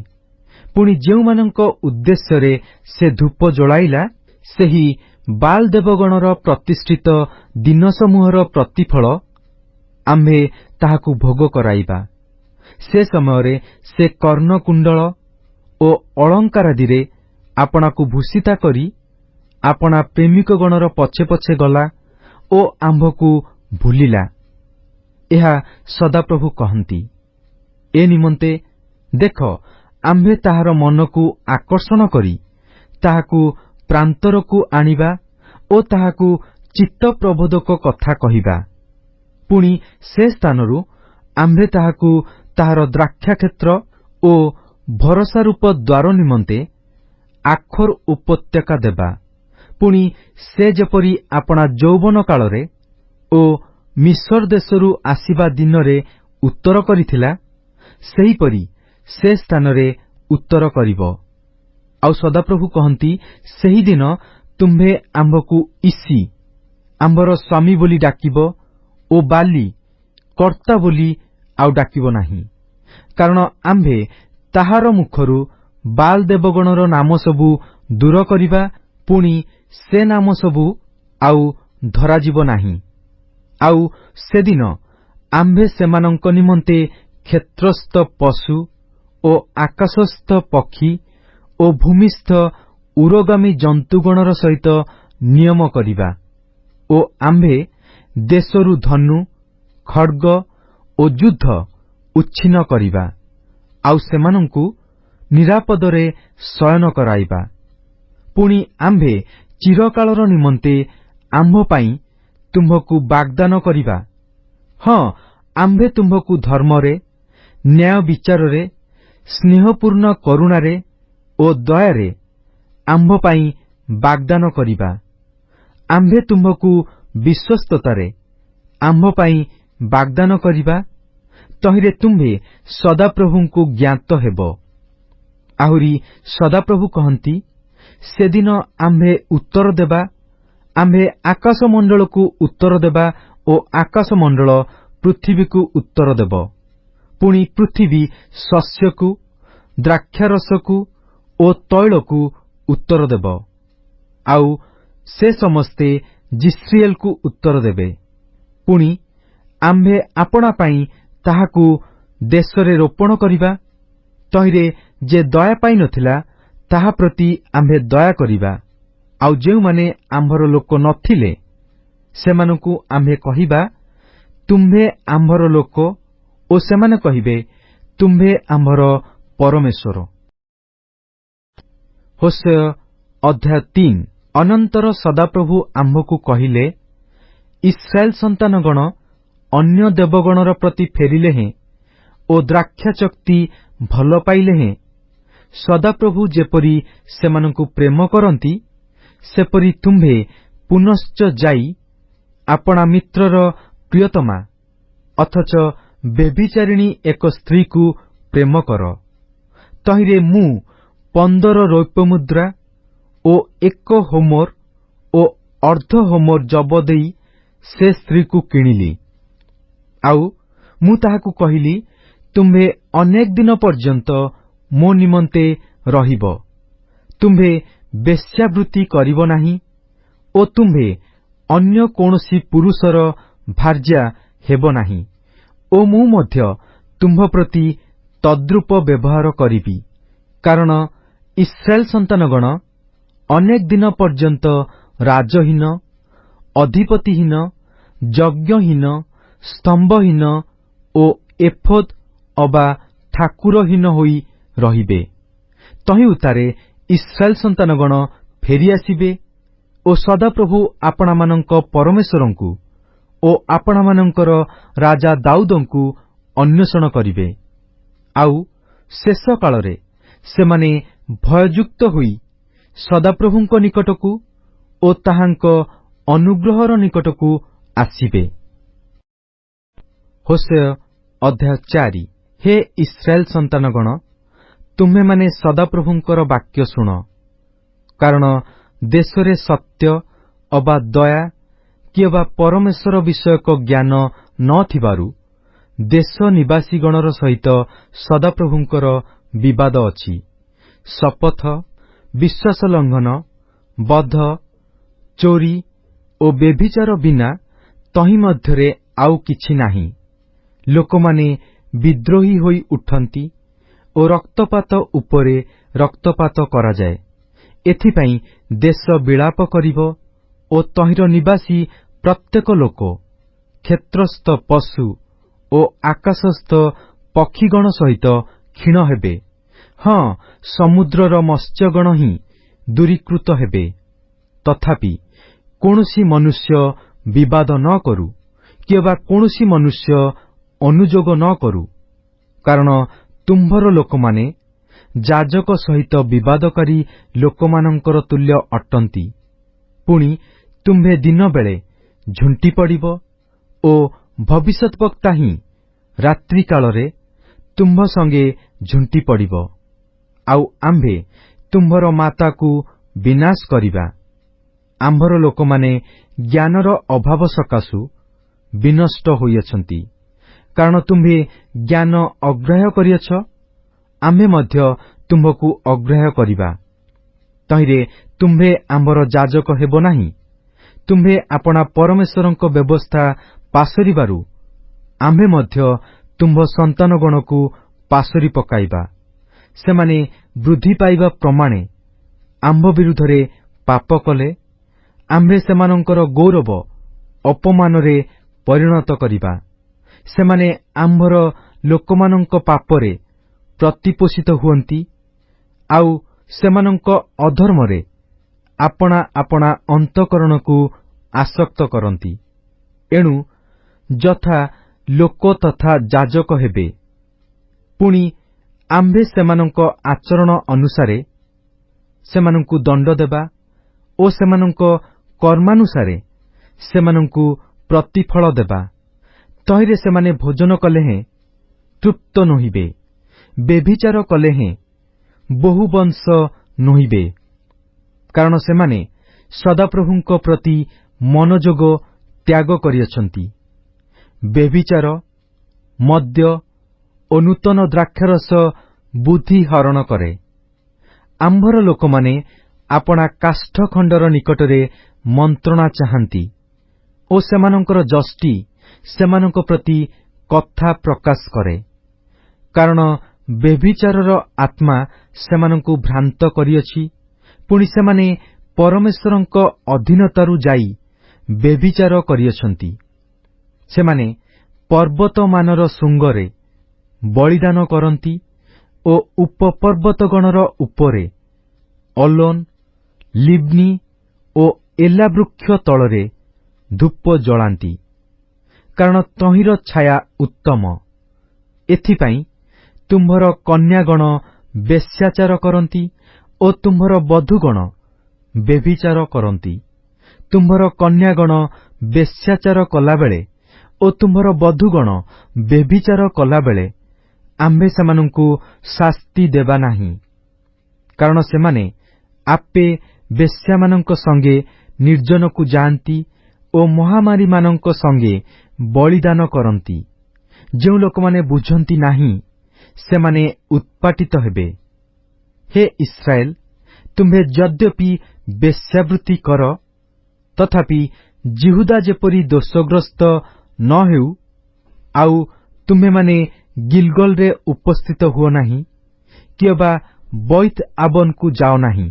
S2: ପୁଣି ଯେଉଁମାନଙ୍କ ଉଦ୍ଦେଶ୍ୟରେ ସେ ଧୂପ ଜଳାଇଲା, ସେହି ବାଲ୍ ଦେବଗଣର ପ୍ରତିଷ୍ଠିତ ଦିନସମୂହର ପ୍ରତିଫଳ ଆମ୍ଭେ ତାହାକୁ ଭୋଗ କରାଇବା। ସେ ସମୟରେ ସେ କର୍ଣ୍ଣକୁଣ୍ଡଳ ଓ ଅଳଙ୍କାରାଦିରେ ଆପଣାକୁ ଭୂଷିତା କରି ଆପଣା ପ୍ରେମିକଗଣର ପଛେ ପଛେ ଗଲା ଓ ଆମ୍ଭକୁ ଭୁଲିଲା। ଏହା ସଦାପ୍ରଭୁ କହନ୍ତି। ଏ ନିମନ୍ତେ ଦେଖ, ଆମ୍ଭେ ତାହାର ମନକୁ ଆକର୍ଷଣ କରି ତାହାକୁ ପ୍ରାନ୍ତରକୁ ଆଣିବା ଓ ତାହାକୁ ଚିତ୍ତପ୍ରବୋଧକ କଥା କହିବା। ପୁଣି ସେ ସ୍ଥାନରୁ ଆମ୍ଭେ ତାହାକୁ ତାହାର ଦ୍ରାକ୍ଷାକ୍ଷେତ୍ର ଓ ଭରସାରୂପ ଦ୍ୱାର ନିମନ୍ତେ ଆଖୋର ଉପତ୍ୟକା ଦେବା। ପୁଣି ସେ ଯେପରି ଆପଣା ଯୌବନ କାଳରେ ଓ ମିଶର ଦେଶରୁ ଆସିବା ଦିନରେ ଉତ୍ତର କରିଥିଲା, ସେହିପରି ସେ ସ୍ଥାନରେ ଉତ୍ତର କରିବ। ଆଉ ସଦାପ୍ରଭୁ କହନ୍ତି, ସେହିଦିନ ତୁମ୍ଭେ ଆମ୍ଭକୁ ଇସି ଆମ୍ଭର ସ୍ୱାମୀ ବୋଲି ଡାକିବ ଓ ବାଲି କର୍ତ୍ତା ବୋଲି ଆଉ ଡାକିବ ନାହିଁ। କାରଣ ଆମ୍ଭେ ତାହାର ମୁଖରୁ ବାଲ୍ ଦେବଗଣର ନାମ ସବୁ ଦୂର କରିବା, ପୁଣି ସେ ନାମ ସବୁ ଆଉ ଧରାଯିବ ନାହିଁ। ଆଉ ସେଦିନ ଆମ୍ଭେ ସେମାନଙ୍କ ନିମନ୍ତେ କ୍ଷେତ୍ରସ୍ଥ ପଶୁ ଓ ଆକାଶସ୍ଥ ପକ୍ଷୀ ଓ ଭୂମିସ୍ଥ ଉରଗାମୀ ଜନ୍ତୁଗଣର ସହିତ ନିୟମ କରିବା ଓ ଆମ୍ଭେ ଦେଶରୁ ଧନୁ, ଖଡ୍ଗ ଓ ଯୁଦ୍ଧ ଉଚ୍ଛିନ୍ନ କରିବା, ଆଉ ସେମାନଙ୍କୁ ନିରାପଦରେ ଶୟନ କରାଇବା। ପୁଣି ଆମ୍ଭେ ଚିରକାଳର ନିମନ୍ତେ ଆମ୍ଭ ପାଇଁ ତୁମ୍ଭକୁ ବାଗ୍ଦାନ କରିବା। ହଁ, ଆମ୍ଭେ ତୁମ୍ଭକୁ ଧର୍ମରେ, ନ୍ୟାୟ ବିଚାରରେ, ସ୍ନେହପୂର୍ଣ୍ଣ କରୁଣାରେ ଓ ଦୟାରେ ଆମ୍ଭ ପାଇଁ ବାଗ୍ଦାନ କରିବା। ଆମ୍ଭେ ତୁମ୍ଭକୁ ବିଶ୍ୱସ୍ତତାରେ ଆମ୍ଭ ପାଇଁ ବାଗ୍ଦାନ କରିବା। ତହିଁରେ ତୁମ୍ଭେ ସଦାପ୍ରଭୁଙ୍କୁ ଜ୍ଞାତ ହେବ। ଆହୁରି ସଦାପ୍ରଭୁ କହନ୍ତି, ସେଦିନ ଆମ୍ଭେ ଉତ୍ତର ଦେବା, ଆମ୍ଭେ ଆକାଶମଣ୍ଡଳକୁ ଉତ୍ତର ଦେବା ଓ ଆକାଶମଣ୍ଡଳ ପୃଥିବୀକୁ ଉତ୍ତର ଦେବ। ପୁଣି ପୃଥିବୀ ଶସ୍ୟକୁ, ଦ୍ରାକ୍ଷାରସକୁ ଓ ତୈଳକୁ ଉତ୍ତର ଦେବ। ଆଉ ସେ ସମସ୍ତେ ଜିସ୍ରିଏଲକୁ ଉତ୍ତର ଦେବେ। ପୁଣି ଆମ୍ଭେ ଆପଣା ପାଇଁ ତାହାକୁ ଦେଶରେ ରୋପଣ କରିବା। ତହିଁରେ ଯେ ଦୟା ପାଇନଥିଲା, ତାହା ପ୍ରତି ଆମ୍ଭେ ଦୟା କରିବା। ଆଉ ଯେଉଁମାନେ ଆମ୍ଭର ଲୋକ ନଥିଲେ, ସେମାନଙ୍କୁ ଆମ୍ଭେ କହିବା, ତୁମ୍ଭେ ଆମ୍ଭର ଲୋକ, ଓ ସେମାନେ କହିବେ, ତୁମ୍ଭେ ଆମ୍ଭର ପରମେଶ୍ୱର। ହୋଶେୟ ଅଧ୍ୟାୟ 3। ଅନନ୍ତର ସଦାପ୍ରଭୁ ଆମ୍ଭକୁ କହିଲେ, ଇସ୍ରାଏଲ ସନ୍ତାନଗଣ ଅନ୍ୟ ଦେବଗଣର ପ୍ରତି ଫେରିଲେ ହେଁ ଓ ଦ୍ରାକ୍ଷାଚକ୍ତି ଭଲ ପାଇଲେ ହେଁ, ସଦାପ୍ରଭୁ ଯେପରି ସେମାନଙ୍କୁ ପ୍ରେମ କରନ୍ତି, ସେପରି ତୁମ୍ଭେ ପୁନଶ୍ଚ ଯାଇ ଆପଣା ମିତ୍ରର ପ୍ରିୟତମା ଅଥଚ ବ୍ୟଭିଚାରିଣୀ ଏକ ସ୍ତ୍ରୀକୁ ପ୍ରେମ କର। ତହିଁରେ ମୁଁ 15 ରୌପ୍ୟମୁଦ୍ରା ଓ 1 ହୋମର ଓ ଅର୍ଦ୍ଧ ହୋମର ଜବ ଦେଇ ସେ ସ୍ତ୍ରୀକୁ କିଣିଲି। ଆଉ ମୁଁ ତାହାକୁ କହିଲି, ତୁମ୍ଭେ ଅନେକ ଦିନ ପର୍ଯ୍ୟନ୍ତ ମୋ ନିମନ୍ତେ ରହିବ। ତୁମ୍ଭେ ବେଶ୍ୟାବୃତ୍ତି କରିବ ନାହିଁ ଓ ତୁମ୍ଭେ ଅନ୍ୟ କୌଣସି ପୁରୁଷର ଭାର୍ଯ୍ୟା ହେବ ନାହିଁ। ଓ ମୁଁ ମଧ୍ୟ ତୁମ୍ଭ ପ୍ରତି ତଦ୍ରୂପ ବ୍ୟବହାର କରିବି। କାରଣ ଇସ୍ରାଏଲ ସନ୍ତାନଗଣ ଅନେକ ଦିନ ପର୍ଯ୍ୟନ୍ତ ରାଜହୀନ, ଅଧିପତିହୀନ, ଯଜ୍ଞହୀନ, ସ୍ତମ୍ଭହୀନ ଓ ଏଫୋଦ ଅବା ଠାକୁରହୀନ ହୋଇ ରହିବେ। ତହିଁ ଉତ୍ତାରେ ଇସ୍ରାଏଲ ସନ୍ତାନଗଣ ଫେରିଆସିବେ ଓ ସଦାପ୍ରଭୁ ଆପଣାମାନଙ୍କ ପରମେଶ୍ୱରଙ୍କୁ ଓ ଆପଣମାନଙ୍କର ରାଜା ଦାଉଦଙ୍କୁ ଅନ୍ୱେଷଣ କରିବେ। ଆଉ ଶେଷ କାଳରେ ସେମାନେ ଭୟଯୁକ୍ତ ହୋଇ ସଦାପ୍ରଭୁଙ୍କ ନିକଟକୁ ଓ ତାହାଙ୍କ ଅନୁଗ୍ରହର ନିକଟକୁ ଆସିବେ। ହୋଶେୟ ଅଧ୍ୟାୟ 4। ହେ ଇସ୍ରାଏଲ ସନ୍ତାନଗଣ, ତୁମ୍ଭେମାନେ ସଦାପ୍ରଭୁଙ୍କର ବାକ୍ୟ ଶୁଣ। କାରଣ ଦେଶରେ ସତ୍ୟ ଅବା ଦୟା କି ଅବା ପରମେଶ୍ୱର ବିଷୟକ ଜ୍ଞାନ ନ ଥିବାରୁ ଦେଶ ନିବାସୀଗଣର ସହିତ ସଦାପ୍ରଭୁଙ୍କର ବିବାଦ ଅଛି। ଶପଥ, ବିଶ୍ୱାସ ଲଙ୍ଘନ, ବଧ, ଚୋରି ଓ ବ୍ୟଭିଚାର ବିନା ତହିଁ ମଧ୍ୟରେ ଆଉ କିଛି ନାହିଁ। ଲୋକମାନେ ବିଦ୍ରୋହୀ ହୋଇ ଉଠନ୍ତି ଓ ରକ୍ତପାତ ଉପରେ ରକ୍ତପାତ କରାଯାଏ। ଏଥିପାଇଁ ଦେଶ ବିଳାପ କରିବ ଓ ତହିଁର ନିବାସୀ ପ୍ରତ୍ୟେକ ଲୋକ, କ୍ଷେତ୍ରସ୍ଥ ପଶୁ ଓ ଆକାଶସ୍ଥ ପକ୍ଷୀଗଣ ସହିତ କ୍ଷୀଣ ହେବେ। ହଁ, ସମୁଦ୍ରର ମତ୍ସ୍ୟଗଣ ହିଁ ଦୂରୀକୃତ ହେବେ। ତଥାପି କୌଣସି ମନୁଷ୍ୟ ବିବାଦ ନ କରୁ କିମ୍ବା କୌଣସି ମନୁଷ୍ୟ ଅନୁଯୋଗ ନ କରୁ, କାରଣ ତୁମ୍ଭର ଲୋକମାନେ ଯାଜକ ସହିତ ବିବାଦକାରୀ ଲୋକମାନଙ୍କର ତୁଲ୍ୟ ଅଟନ୍ତି। ପୁଣି ତୁମ୍ଭେ ଦିନବେଳେ ଝୁଣ୍ଟି ପଡ଼ିବ ଓ ଭବିଷ୍ୟତ ବକ୍ତା ହିଁ ରାତ୍ରି କାଳରେ ତୁମ୍ଭ ସଙ୍ଗେ ଝୁଣ୍ଟି ପଡ଼ିବ, ଆଉ ଆମ୍ଭେ ତୁମ୍ଭର ମାତାକୁ ବିନାଶ କରିବା। ଆମ୍ଭର ଲୋକମାନେ ଜ୍ଞାନର ଅଭାବ ସକାଶୁ ବିନଷ୍ଟ ହୋଇଅଛନ୍ତି, କାରଣ ତୁମ୍ଭେ ଜ୍ଞାନ ଅଗ୍ରାହ୍ୟ କରିଅଛ, ଆମ୍ଭେ ମଧ୍ୟ ତୁମ୍ଭକୁ ଅଗ୍ରାହ୍ୟ କରିବା। ତହିଁରେ ତୁମ୍ଭେ ଆମ୍ଭର ଯାଜକ ହେବ ନାହିଁ। ତୁମ୍ଭେ ଆପଣା ପରମେଶ୍ୱରଙ୍କ ବ୍ୟବସ୍ଥା ପାସରିବାରୁ ଆମ୍ଭେ ମଧ୍ୟ ତୁମ୍ଭ ସନ୍ତାନଗଣକୁ ପାସରି ପକାଇବା। ସେମାନେ ବୃଦ୍ଧି ପାଇବା ପ୍ରମାଣେ ଆମ୍ଭ ବିରୁଦ୍ଧରେ ପାପ କଲେ, ଆମ୍ଭେ ସେମାନଙ୍କର ଗୌରବ ଅପମାନରେ ପରିଣତ କରିବା। ସେମାନେ ଆମ୍ଭର ଲୋକମାନଙ୍କ ପାପରେ ପ୍ରତିପୋଷିତ ହୁଅନ୍ତି, ଆଉ ସେମାନଙ୍କ ଅଧର୍ମରେ ଆପଣା ଆପଣା ଅନ୍ତଃକରଣକୁ ଆସକ୍ତ କରନ୍ତି। ଏଣୁ ଯଥା ଲୋକ ତଥା ଯାଜକ ହେବେ। ପୁଣି ଆମ୍ଭେ ସେମାନଙ୍କ ଆଚରଣ ଅନୁସାରେ ସେମାନଙ୍କୁ ଦଣ୍ଡ ଦେବା ଓ ସେମାନଙ୍କ କର୍ମାନୁସାରେ ସେମାନଙ୍କୁ ପ୍ରତିଫଳ ଦେବା। ତହିଁରେ ସେମାନେ ଭୋଜନ କଲେ ହେଁ ତୃପ୍ତ ନୋହିବେ, ବ୍ୟଭିଚାର କଲେ ହେଁ ବହୁ ବଂଶ ନୋହିବେ, କାରଣ ସେମାନେ ସଦାପ୍ରଭୁଙ୍କ ପ୍ରତି ମନୋଯୋଗ ତ୍ୟାଗ କରିଅଛନ୍ତି। ବ୍ୟଭିଚାର, ମଦ୍ୟ ଓ ନୂତନ ଦ୍ରାକ୍ଷାରସ ବୁଦ୍ଧି ହରଣ କରେ। ଆମ୍ଭର ଲୋକମାନେ ଆପଣା କାଷ୍ଠଖଣ୍ଡର ନିକଟରେ ମନ୍ତ୍ରଣା ଚାହାନ୍ତି ଓ ସେମାନଙ୍କର ଯଷ୍ଟି ସେମାନଙ୍କ ପ୍ରତି କଥା ପ୍ରକାଶ କରେ, କାରଣ ବ୍ୟଭିଚାରର ଆତ୍ମା ସେମାନଙ୍କୁ ଭ୍ରାନ୍ତ କରିଅଛି। ପୁଣି ସେମାନେ ପରମେଶ୍ୱରଙ୍କ ଅଧୀନତାରୁ ଯାଇ ବ୍ୟଭିଚାର କରିଅଛନ୍ତି। ସେମାନେ ପର୍ବତମାନର ଶୃଙ୍ଗରେ ବଳିଦାନ କରନ୍ତି ଓ ଉପପର୍ବତଗଣର ଉପରେ ଅଲୋନ, ଲିବ୍ନି ଓ ଏଲା ବୃକ୍ଷ ତଳରେ ଧୂପ ଜଳାନ୍ତି, କାରଣ ତହିଁର ଛାୟା ଉତ୍ତମ। ଏଥିପାଇଁ ତୁମ୍ଭର କନ୍ୟାଗଣ ବେଶ୍ୟାଚାର କରନ୍ତି ଓ ତୁମ୍ଭର ବଧୂଗଣ ବ୍ୟଭିଚାର କରନ୍ତି। ତୁମ୍ଭର କନ୍ୟାଗଣ ବେଶ୍ୟାଚାର କଲାବେଳେ ଓ ତୁମ୍ଭର ବଧୂଗଣ ବ୍ୟଭିଚାର କଲାବେଳେ ଆମ୍ଭେ ସେମାନଙ୍କୁ ଶାସ୍ତି ଦେବା ନାହିଁ, କାରଣ ସେମାନେ ଆପେ ବେଶ୍ୟାମାନଙ୍କ ସଙ୍ଗେ ନିର୍ଜନକୁ ଯାଆନ୍ତି ଓ ମହାମାରୀମାନଙ୍କ ସଙ୍ଗେ ବଳିଦାନ କରନ୍ତି। ଯେଉଁ ଲୋକମାନେ ବୁଝନ୍ତି ନାହିଁ, ସେମାନେ ଉତ୍ପାଟିତ ହେବେ। ହେ ଇସ୍ରାଏଲ, ତୁମ୍ଭେ ଯଦ୍ୟପି ବେଶ୍ୟାବୃତ୍ତି କର, ତଥାପି ଜିହୁଦା ଯେପରି ଦୋଷଗ୍ରସ୍ତ ନ ହେଉ, ଆଉ ତୁମ୍ଭେମାନେ ଗିଲଗଲରେ ଉପସ୍ଥିତ ହୁଅ ନାହିଁ, କିମ୍ବା ବୈତ୍ ଆବନକୁ ଯାଅ ନାହିଁ,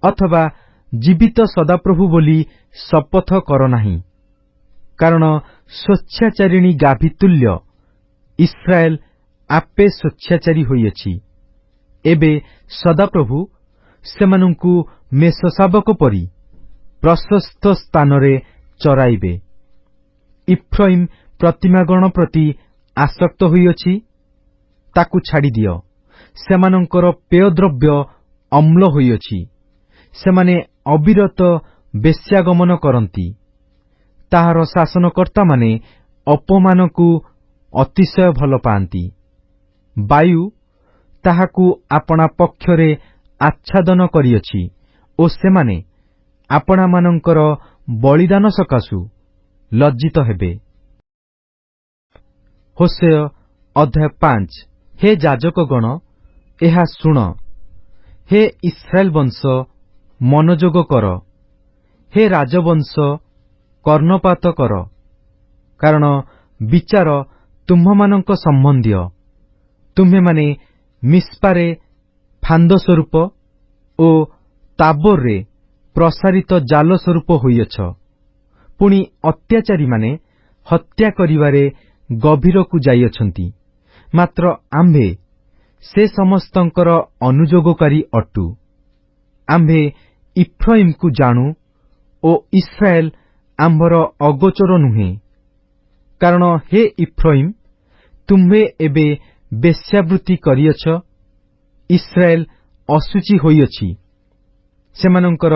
S2: ଅଥବା ଜୀବିତ ସଦାପ୍ରଭୁ ବୋଲି ଶପଥ କର ନାହିଁ, କାରଣ ସ୍ୱେଚ୍ଛାଚାରିଣୀ ଗାଭୀ ତୁଲ୍ୟ ଇସ୍ରାଏଲ ଆପେ ସ୍ୱେଚ୍ଛାଚାରୀ ହୋଇଅଛି। ଏବେ ସଦାପ୍ରଭୁ ସେମାନଙ୍କୁ ମେଷଶାବକ ପରି ପ୍ରଶସ୍ତ ସ୍ଥାନରେ ଚରାଇବେ। ଇଫ୍ରାଇମ ପ୍ରତିମାଗଣ ପ୍ରତି ଆସକ୍ତ ହୋଇଅଛି, ତାକୁ ଛାଡ଼ିଦିଅ। ସେମାନଙ୍କର ପେୟଦ୍ରବ୍ୟ ଅମ୍ଳ ହୋଇଅଛି। ସେମାନେ ଅବିରତ ବେଶ୍ୟାଗମନ କରନ୍ତି। ତାହାର ଶାସନକର୍ତ୍ତାମାନେ ଅପମାନକୁ ଅତିଶୟ ଭଲ ପାଆନ୍ତି। ବାୟୁ ତାହାକୁ ଆପଣା ପକ୍ଷରେ ଆଚ୍ଛାଦନ କରିଅଛି ଓ ସେମାନେ ଆପଣାମାନଙ୍କର ବଳିଦାନ ସକାଶୁ ଲଜ୍ଜିତ ହେବେ। ହୋଶେୟ ଅଧ୍ୟାୟ 5। ହେ ଯାଜକଗଣ, ଏହା ଶୁଣ। ହେ ଇସ୍ରାଏଲ ବଂଶ, ମନୋଯୋଗ କର। ହେ ରାଜବଂଶ, କର୍ଣ୍ଣପାତ କର, କାରଣ ବିଚାର ତୁମ୍ଭମାନଙ୍କ ସମ୍ବନ୍ଧୀୟ। ତୁମ୍ଭେମାନେ ମିସ୍ପାରେ ଫାନ୍sh ସ୍ୱରୂପ ଓ ତାବୋରରେ ପ୍ରସାରିତ ଜାଲ ସ୍ୱରୂପ ହୋଇଅଛ। ପୁଣି ଅତ୍ୟାଚାରୀମାନେ ହତ୍ୟା କରିବାରେ ଗଭୀରକୁ ଯାଇଅଛନ୍ତି। ମାତ୍ର ଆମ୍ଭେ ସେ ସମସ୍ତଙ୍କର ଅନୁଯୋଗକାରୀ ଅଟୁ। ଆମ୍ଭେ ଇଫ୍ରାଇମକୁ ଜାଣୁ ଓ ଇସ୍ରାଏଲ ଆମ୍ଭର ଅଗୋଚର ନୁହେଁ। କାରଣ ହେ ଇଫ୍ରାଇମ, ତୁମ୍ଭେ ଏବେ ବେଶ୍ୟାବୃତ୍ତି କରିଅଛ, ଇସ୍ରାଏଲ ଅଶୁଚି ହୋଇଅଛି। ସେମାନଙ୍କର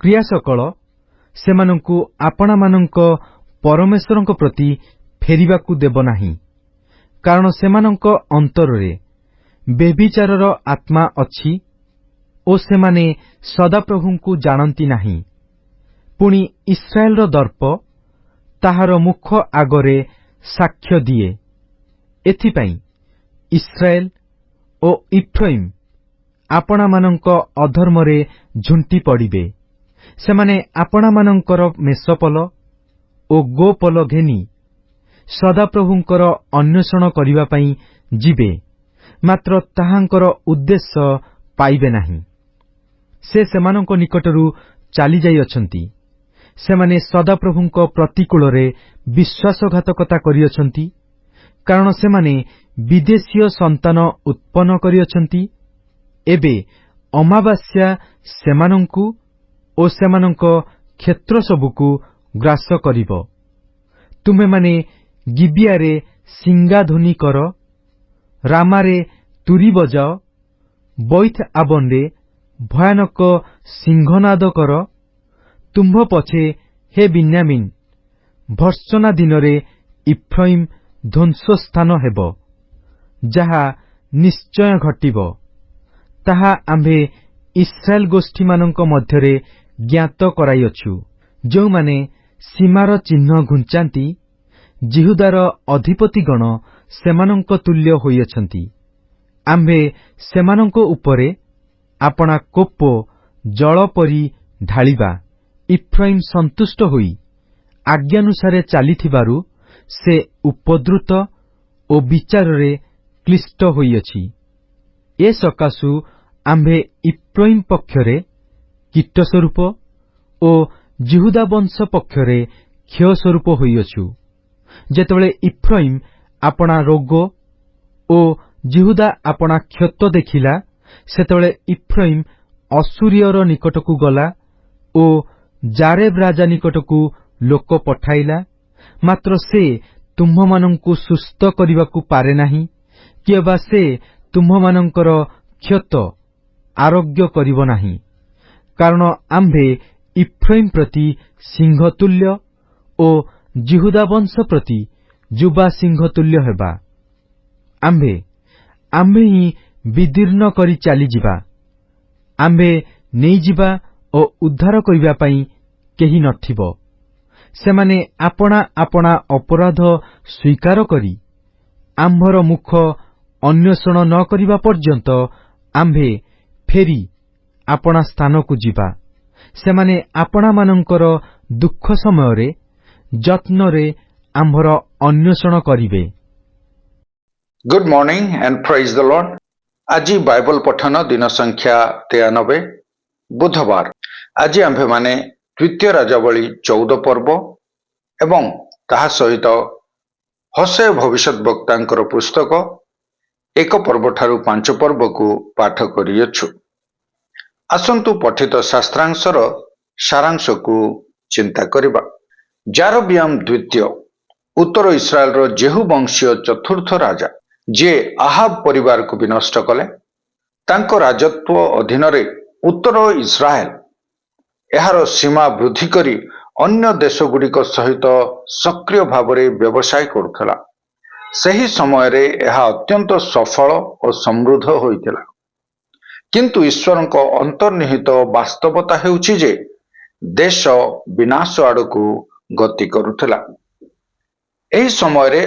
S2: କ୍ରିୟାସକଳ ସେମାନଙ୍କୁ ଆପଣମାନଙ୍କ ପରମେଶ୍ୱରଙ୍କ ପ୍ରତି ଫେରିବାକୁ ଦେବ ନାହିଁ, କାରଣ ସେମାନଙ୍କ ଅନ୍ତରରେ ବ୍ୟଭିଚାରର ଆତ୍ମା ଅଛି ଓ ସେମାନେ ସଦାପ୍ରଭୁଙ୍କୁ ଜାଣନ୍ତି ନାହିଁ। ପୁଣି ଇସ୍ରାଏଲର ଦର୍ପ ତାହାର ମୁଖ ଆଗରେ ସାକ୍ଷ୍ୟ ଦିଏ। ଏଥିପାଇଁ ଇସ୍ରାଏଲ ଓ ଇଫ୍ରାଇମ ଆପଣାମାନଙ୍କ ଅଧର୍ମରେ ଝୁଣ୍ଟି ପଡ଼ିବେ। ସେମାନେ ଆପଣାମାନଙ୍କର ମେଷପଲ ଓ ଗୋପଲ ଘେନି ସଦାପ୍ରଭୁଙ୍କର ଅନ୍ୱେଷଣ କରିବା ପାଇଁ ଯିବେ, ମାତ୍ର ତାହାଙ୍କର ଉଦ୍ଦେଶ୍ୟ ପାଇବେ ନାହିଁ। ସେ ସେମାନଙ୍କ ନିକଟରୁ ଚାଲିଯାଇଅଛନ୍ତି। ସେମାନେ ସଦାପ୍ରଭୁଙ୍କ ପ୍ରତିକୂଳରେ ବିଶ୍ୱାସଘାତକତା କରିଅଛନ୍ତି, କାରଣ ସେମାନେ ବିଦେଶୀୟ ସନ୍ତାନ ଉତ୍ପନ୍ନ କରିଅଛନ୍ତି। ଏବେ ଅମାବାସ୍ୟା ସେମାନଙ୍କୁ ଓ ସେମାନଙ୍କ କ୍ଷେତ୍ର ସବୁକୁ ଗ୍ରାସ କରିବ। ତୁମେମାନେ ଗିବିଆରେ ସିଙ୍ଗାଧ୍ୱନି କର, ରାମାରେ ତୁରୀ ବଜାଅ, ବୈଥ ଆବନରେ ଭୟାନକ ସିଂହନାଦ କର। ତୁମ୍ଭ ପଛେ ହେ ବିନ୍ୟାମିନ, ଭର୍ତ୍ସନା ଦିନରେ ଇଫ୍ରାଇମ ଧ୍ୱଂସସ୍ଥାନ ହେବ। ଯାହା ନିଶ୍ଚୟ ଘଟିବ, ତାହା ଆମ୍ଭେ ଇସ୍ରାଏଲ ଗୋଷ୍ଠୀମାନଙ୍କ ମଧ୍ୟରେ ଜ୍ଞାତ କରାଇଅଛୁ। ଯେଉଁମାନେ ସୀମାର ଚିହ୍ନ ଘୁଞ୍ଚାନ୍ତି, ଜିହୁଦାର ଅଧିପତିଗଣ ସେମାନଙ୍କ ତୁଲ୍ୟ ହୋଇଅଛନ୍ତି। ଆମ୍ଭେ ସେମାନଙ୍କ ଉପରେ ଆପଣା କୋପ ଜଳ ପରି ଢାଳିବା। ଇଫ୍ରାଇମ ସନ୍ତୁଷ୍ଟ ହୋଇ ଆଜ୍ଞାନୁସାରେ ଚାଲିଥିବାରୁ ସେ ଉପଦ୍ରୁତ ଓ ବିଚାରରେ କ୍ଳିଷ୍ଟ ହୋଇଅଛି। ଏ ସକାଶୁ ଆମ୍ଭେ ଇଫ୍ରାଇମ ପକ୍ଷରେ କୀଟସ୍ୱରୂପ ଓ ଜିହୁଦା ବଂଶ ପକ୍ଷରେ କ୍ଷୟସ୍ୱରୂପ ହୋଇଅଛୁ। ଯେତେବେଳେ ଇଫ୍ରାଇମ ଆପଣା ରୋଗ ଓ ଜିହୁଦା ଆପଣା କ୍ଷତ ଦେଖିଲା, ସେତେବେଳେ ଇଫ୍ରାଇମ ଅସୁରୀୟର ନିକଟକୁ ଗଲା ଓ ଜାରେବ ରାଜା ନିକଟକୁ ଲୋକ ପଠାଇଲା। ମାତ୍ର ସେ ତୁମ୍ଭମାନଙ୍କୁ ସୁସ୍ଥ କରିବାକୁ ପାରେ ନାହିଁ, କିଏବା ସେ ତୁମ୍ଭମାନଙ୍କର କ୍ଷତ ଆରୋଗ୍ୟ କରିବ ନାହିଁ। କାରଣ ଆମ୍ଭେ ଇଫ୍ରାଇମ ପ୍ରତି ସିଂହତୁଲ୍ୟ ଓ ଜିହୁଦା ବଂଶ ପ୍ରତି ଯୁବା ସିଂହତୁଲ୍ୟ ହେବା। ଆମ୍ଭେ ହିଁ ବିଦୀର୍ଣ୍ଣ କରି ଚାଲିଯିବା। ଆମ୍ଭେ ନେଇଯିବା ଓ ଉଦ୍ଧାର କରିବା ପାଇଁ କେହି ନଥିବ। ସେମାନେ ଆପଣା ଆପଣା ଅପରାଧ ସ୍ୱୀକାର କରି ଆମ୍ଭର ମୁଖ ଅନ୍ୱେଷଣ ନ କରିବା ପର୍ଯ୍ୟନ୍ତ ଆମ୍ଭେ ଫେରି ଆପଣା ସ୍ଥାନକୁ ଯିବା। ସେମାନେ ଆପଣାମାନଙ୍କର ଦୁଃଖ ସମୟରେ ଯତ୍ନରେ ଆମ୍ଭର ଅନ୍ୱେଷଣ କରିବେ।
S3: Good morning and praise the Lord. ଆଜି ବାଇବଲ ପଠନ ଦିନ ସଂଖ୍ୟା 93, ବୁଧବାର। ଆଜି ଆମ୍ଭେମାନେ ଦ୍ୱିତୀୟ ରାଜାବଳୀ 14 ପର୍ବ ଏବଂ ତାହା ସହିତ ହୋସେୟ ଭବିଷ୍ୟତ ବକ୍ତାଙ୍କର ପୁସ୍ତକ 1 ପର୍ବ ଠାରୁ 5 ପର୍ବକୁ ପାଠ କରିଅଛୁ। ଆସନ୍ତୁ ପଠିତ ଶାସ୍ତ୍ରାଂଶର ସାରାଂଶକୁ ଚିନ୍ତା କରିବା। ଜାରବିୟାମ ଦ୍ୱିତୀୟ ଉତ୍ତର ଇସ୍ରାଏଲର ଜେହୁ ବଂଶୀୟ ଚତୁର୍ଥ ରାଜା, ଯିଏ ଆହାବ ପରିବାରକୁ ବିନଷ୍ଟ କଲେ। ତାଙ୍କ ରାଜତ୍ୱ ଅଧୀନରେ ଉତ୍ତର ଇସ୍ରାଏଲ ଏହାର ସୀମା ବୃଦ୍ଧି କରି ଅନ୍ୟ ଦେଶଗୁଡ଼ିକ ସହିତ ସକ୍ରିୟ ଭାବରେ ବ୍ୟବସାୟ କରୁଥିଲା। ସେହି ସମୟରେ ଏହା ଅତ୍ୟନ୍ତ ସଫଳ ଓ ସମୃଦ୍ଧ ହୋଇଥିଲା। କିନ୍ତୁ ଈଶ୍ୱରଙ୍କ ଅନ୍ତର୍ନିହିତ ବାସ୍ତବତା ହେଉଛି ଯେ ଦେଶ ବିନାଶ ଆଡ଼କୁ ଗତି କରୁଥିଲା। ଏହି ସମୟରେ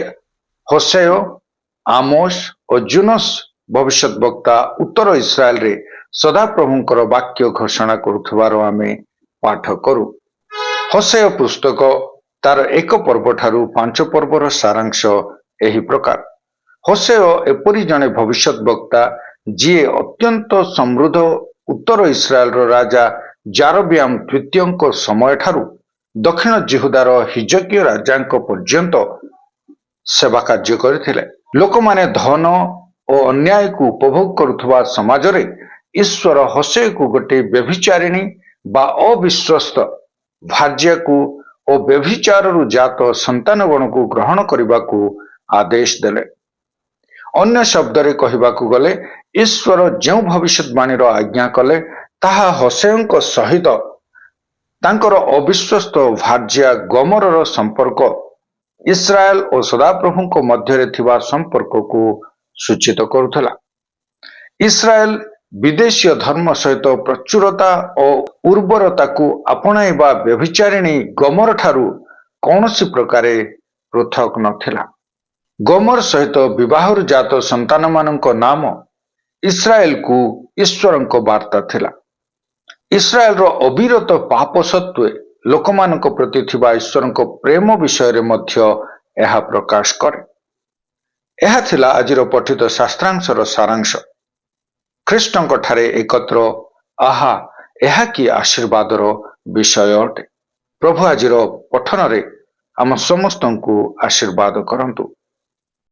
S3: ହୋସେୟ, ଆମୋସ ଓ ଜୁନସ ଭବିଷ୍ୟତ ବକ୍ତା ଉତ୍ତର ଇସ୍ରାଏଲରେ ସଦାପ୍ରଭୁଙ୍କର ବାକ୍ୟ ଘୋଷଣା କରୁଥିବାର ଆମେ ପାଠ କରୁ। ହୋସେୟ ପୁସ୍ତକ ତାର 1 ପର୍ବ ଠାରୁ 5 ପର୍ବର ସାରାଂଶ ଏହି ପ୍ରକାର। ହୋସେୟ ଏପରି ଜଣେ ଭବିଷ୍ୟତ ବକ୍ତା ଯିଏ ଅତ୍ୟନ୍ତ ସମୃଦ୍ଧ ଉତ୍ତର ଇସ୍ରାଏଲର ରାଜା ଜାରବିୟାମ ଦ୍ୱିତୀୟଙ୍କ ସମୟଠାରୁ ଦକ୍ଷିଣ ଜିହୁଦାର ହିଜକୀୟ ରାଜାଙ୍କ ପର୍ଯ୍ୟନ୍ତ ସେବା କାର୍ଯ୍ୟ କରିଥିଲେ। ଲୋକମାନେ ଧନ ଓ ଅନ୍ୟାୟକୁ ଉପଭୋଗ କରୁଥିବା ସମାଜରେ ଈଶ୍ୱର ହୋସେୟକୁ ଗୋଟିଏ ବ୍ୟଭିଚାରିଣୀ ବା ଅବିଶ୍ୱସ୍ତ ଭାର୍ଯ୍ୟାକୁ ଓ ବ୍ୟଭିଚାରରୁ ଜାତ ସନ୍ତାନଗଣକୁ ଗ୍ରହଣ କରିବାକୁ ଆଦେଶ ଦେଲେ। ଅନ୍ୟ ଶବ୍ଦରେ କହିବାକୁ ଗଲେ ଈଶ୍ୱର ଯେଉଁ ଭବିଷ୍ୟତବାଣୀର ଆଜ୍ଞା କଲେ ତାହା ହୋସେୟଙ୍କ ସହିତ ତାଙ୍କର ଅବିଶ୍ୱସ୍ତ ଭାର୍ଯ୍ୟା ଗମରର ସମ୍ପର୍କ ଇସ୍ରାଏଲ ଓ ସଦାପ୍ରଭୁଙ୍କ ମଧ୍ୟରେ ଥିବା ସମ୍ପର୍କକୁ ସୂଚିତ କରୁଥିଲା। ଇସ୍ରାଏଲ ବିଦେଶୀୟ ଧର୍ମ ସହିତ ପ୍ରଚୁରତା ଓ ଉର୍ବରତାକୁ ଆପଣାଇବା ବ୍ୟଭିଚାରିଣୀ ଗମର ଠାରୁ କୌଣସି ପ୍ରକାରେ ପୃଥକ ନଥିଲା। ଗମର ସହିତ ବିବାହରୁ ଜାତ ସନ୍ତାନମାନଙ୍କ ନାମ ଇସ୍ରାଏଲକୁ ଈଶ୍ୱରଙ୍କ ବାର୍ତ୍ତା ଥିଲା। ଇସ୍ରାଏଲର ଅବିରତ ପାପ ସତ୍ତ୍ୱେ ଲୋକମାନଙ୍କ ପ୍ରତି ଥିବା ଈଶ୍ୱରଙ୍କ ପ୍ରେମ ବିଷୟରେ ମଧ୍ୟ ଏହା ପ୍ରକାଶ କରେ। ଏହା ଥିଲା ଆଜିର ପଠିତ ଶାସ୍ତ୍ରାଂଶର ସାରାଂଶ। ଖ୍ରୀଷ୍ଟଙ୍କ ଠାରେ ଏକତ୍ର ଆହା ଏହା କି ଆଶୀର୍ବାଦର ବିଷୟ ଅଟେ। ପ୍ରଭୁ ଆଜିର ପଠନରେ ଆମ ସମସ୍ତଙ୍କୁ ଆଶୀର୍ବାଦ କରନ୍ତୁ।